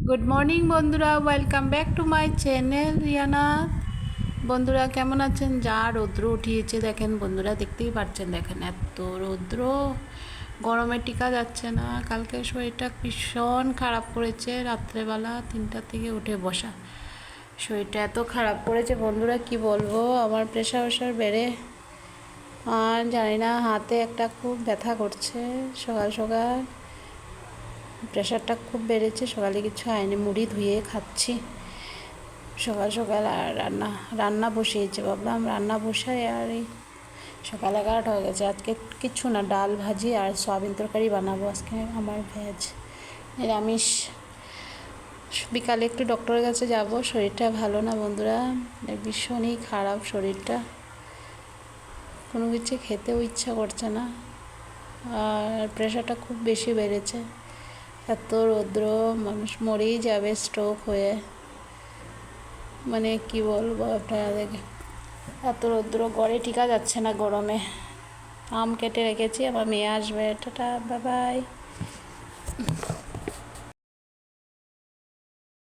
Good morning বন্ধুরা, welcome back to my channel Riyana. বন্ধুরা কেমন আছেন? যা রৌদ্র উঠিয়েছে দেখেন বন্ধুরা, দেখতেই পাচ্ছেন। দেখেন এত রৌদ্র, গরমে টিকা যাচ্ছে না। কালকে শরীরটা ভীষণ খারাপ করেছে, রাত্রেবেলা 3টার থেকে উঠে বসা। শরীরটা এত খারাপ করেছে বন্ধুরা, কি বলবো। আমার প্রেশার বেড়ে আর জানি না, হাতে একটা খুব ব্যথা করছে। সকাল সকাল প্রেশারটা খুব বেড়েছে, সকালে কিছু হয়নি, মুড়ি ধুয়ে খাচ্ছি সকাল সকাল। আর রান্না রান্না বসিয়েছে, ভাবলাম রান্না বসাই। আর এই সকাল 11টা হয়ে গেছে। আজকে কিচ্ছু না, ডাল ভাজি আর সয়াবিন তরকারি বানাবো আজকে। আমার ভেজ নিরামিষ। বিকালে একটু ডক্টরের কাছে যাব, শরীরটা ভালো না বন্ধুরা, ভীষণই খারাপ শরীরটা। কোনো কিছু খেতেও ইচ্ছা করছে না, আর প্রেশারটা খুব বেশি বেড়েছে। এত রৌদ্র, মানুষ মরেই যাবে স্ট্রোক হয়ে। মানে কি বলবো আপনাদেরকে, এত রৌদ্র, ঘরে টিকা যাচ্ছে না গরমে। আম কেটে রেখেছি, আমার মেয়ে আসবে। Tata, bye bye.